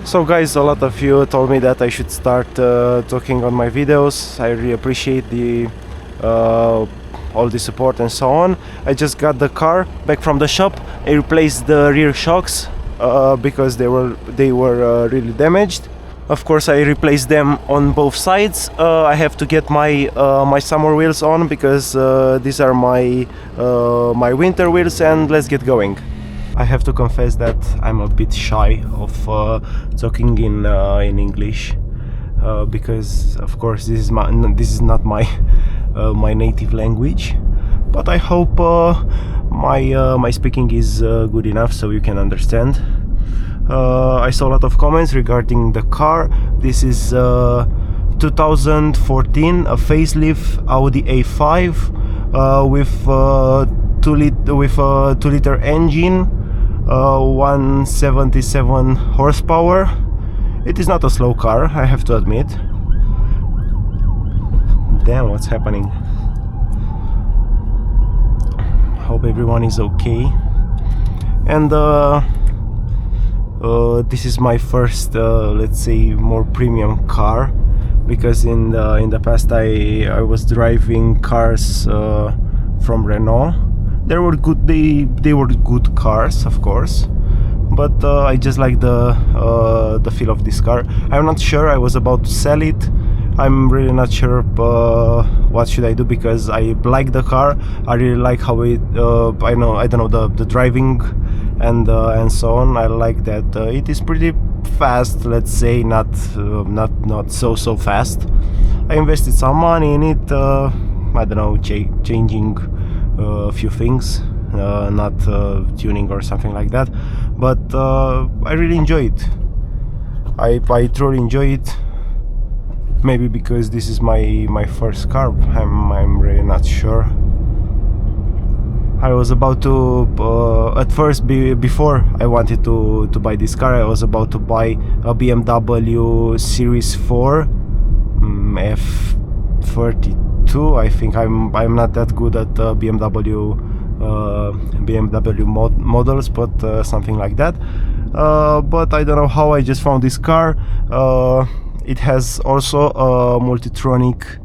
So guys, a lot of you told me that I should start talking on my videos. I really appreciate the all the support and so on. I just got the car back from the shop. I replaced the rear shocks because they were really damaged. Of course, I replaced them on both sides. I have to get my my summer wheels on because these are my my winter wheels, and let's get going. I have to confess that I'm a bit shy of talking in English because, of course, this is not my my native language. But I hope my speaking is good enough so you can understand. I saw a lot of comments regarding the car. This is 2014, a facelift Audi A5 with a 2-liter engine, 177 horsepower. It is not a slow car, I have to admit. Damn, what's happening? Hope everyone is okay. And this is my first, let's say, more premium car, because in the past I was driving cars from Renault. They were good. They were good cars, of course, but I just like the feel of this car. I'm not sure. I was about to sell it. I'm really not sure what should I do, because I like the car. I really like how it. I don't know the driving and so on. I like that it is pretty fast. Let's say not so fast. I invested some money in it. I don't know, changing a few things, not tuning or something like that, but I really enjoy it. I truly enjoy it. Maybe because this is my first car. I'm really not sure. I was about to at first, before I wanted to buy this car, I was about to buy a BMW Series 4 F32. I think I'm not that good at BMW models, but something like that. But I don't know how I just found this car. It has also a multitronic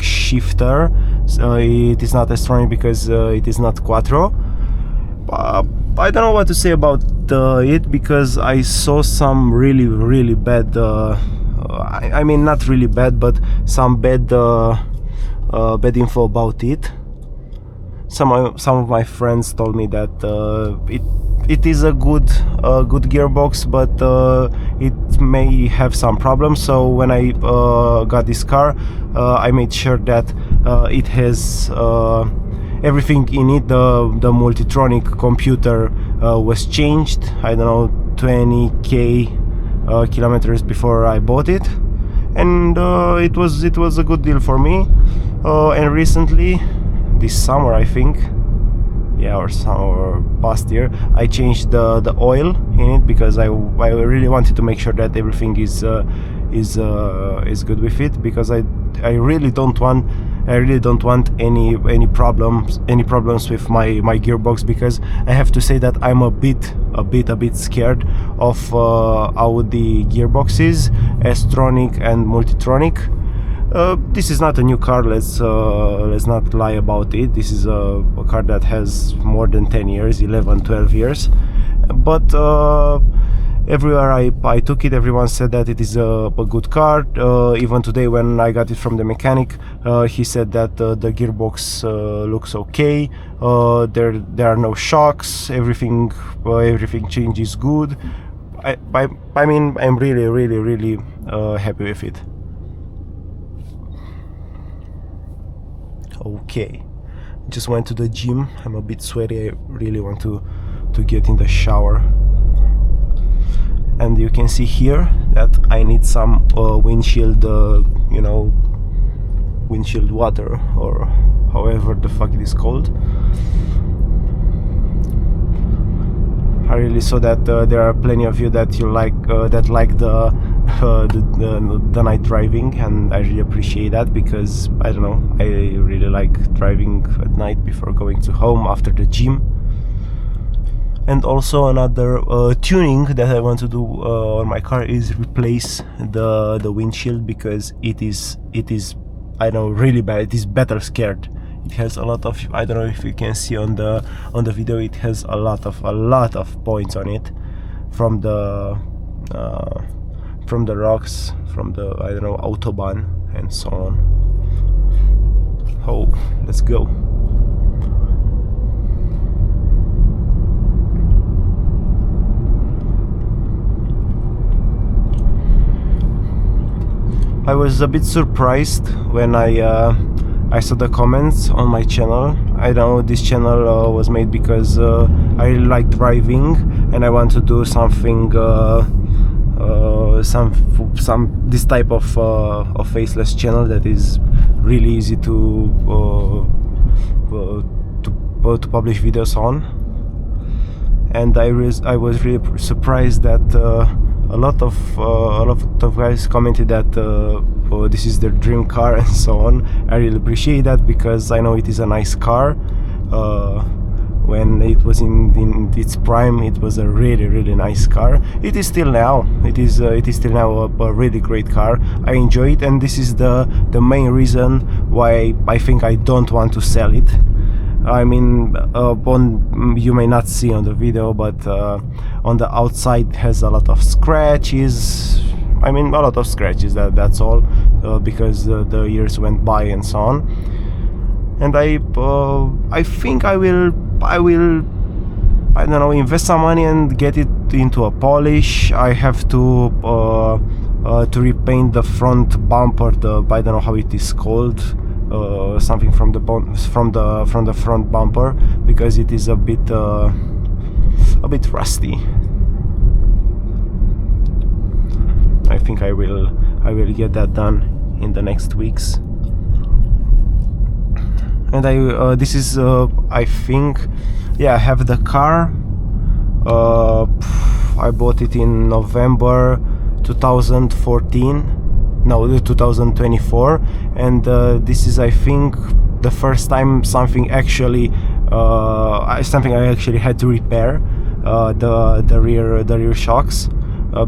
shifter. So it is not S-tronic because it is not quattro. I don't know what to say about it, because I saw some really bad I mean, not really bad, but some bad info about it. Some of my friends told me that it is a good gearbox, but it may have some problems. So when I got this car, I made sure that it has everything in it. The multitronic computer was changed. I don't know, 20k kilometers before I bought it, and it was a good deal for me. And recently, this summer, I think, yeah, or past year, I changed the oil in it, because I really wanted to make sure that everything is good with it, because I really don't want any problems with my gearbox, because I have to say that I'm a bit scared of Audi gearboxes, S-tronic and multitronic. This is not a new car, let's not lie about it. This is a car that has more than 10 years, 11-12 years, but everywhere I took it, everyone said that it is a good car. Even today, when I got it from the mechanic, he said that the gearbox looks okay. There are no shocks. Everything changes good. I mean, I'm really happy with it. Okay, just went to the gym. I'm a bit sweaty. I really want to get in the shower. And you can see here that I need some windshield, windshield water, or however the fuck it is called. I really saw that there are plenty of you that like the night driving, and I really appreciate that, because I don't know, I really like driving at night before going to home after the gym. And also another tuning that I want to do on my car is replace the windshield, because it is I know, really bad. It is better scared. It has a lot of, I don't know if you can see on the video, it has a lot of points on it from the rocks, from the, I don't know, autobahn and so on. Oh, let's go. I was a bit surprised when I saw the comments on my channel. I know this channel was made because I really like driving and I want to do something, this type of faceless channel that is really easy to publish videos on. And I was really surprised that a lot of guys commented that this is their dream car and so on. I really appreciate that, because I know it is a nice car. When it was in its prime, it was a really nice car. It is still now. It is still now a really great car. I enjoy it, and this is the main reason why I think I don't want to sell it. I mean, you may not see on the video, but on the outside it has a lot of scratches. I mean, a lot of scratches. That's all, because the years went by and so on. And I think I will I don't know, invest some money and get it into a polish. I have to repaint the front bumper. I don't know how it is called. Something from the front bumper, because it is a bit rusty. I think I will get that done in the next weeks. And this is I think, yeah, I have the car. I bought it in November 2014. No, 2024, and this is, I think, the first time something I actually had to repair, the rear shocks,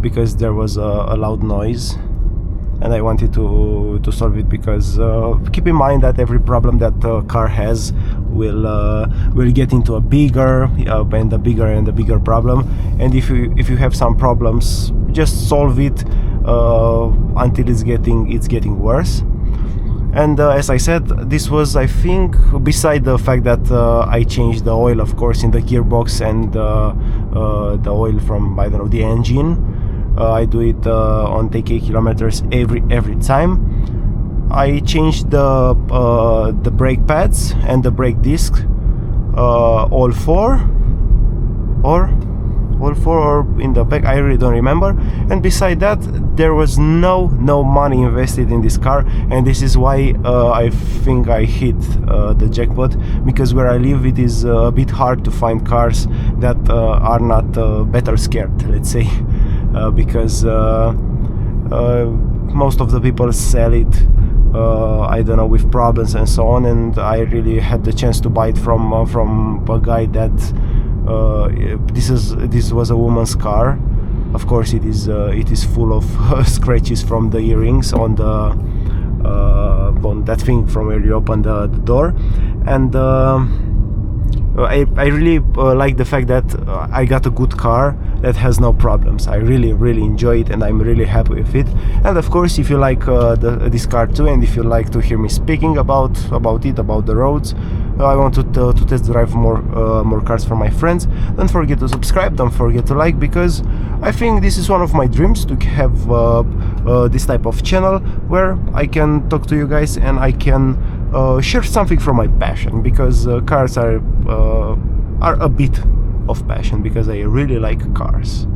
because there was a loud noise, and I wanted to solve it, because keep in mind that every problem that the car has will get into a bigger and a bigger problem, and if you have some problems, just solve it until it's getting worse. And as I said, this was, I think, beside the fact that I changed the oil, of course, in the gearbox and the oil from, I don't know, the engine. I do it on 10k kilometers every time. I changed the brake pads and the brake disc, all four or in the back, I really don't remember. And beside that, there was no money invested in this car, and this is why I think I hit the jackpot, because where I live, it is a bit hard to find cars that are not better scared, let's say, because most of the people sell it, I don't know, with problems and so on, and I really had the chance to buy it from a guy that this was a woman's car. Of course, it is full of scratches from the earrings on that thing from where you open the door, and I really like the fact that I got a good car that has no problems. I really enjoy it, and I'm really happy with it. And of course, if you like this car too, and if you like to hear me speaking about the roads, I want to test drive more cars for my friends, don't forget to subscribe, don't forget to like, because I think this is one of my dreams, to have this type of channel where I can talk to you guys and I can share something from my passion, because cars are a bit of passion, because I really like cars.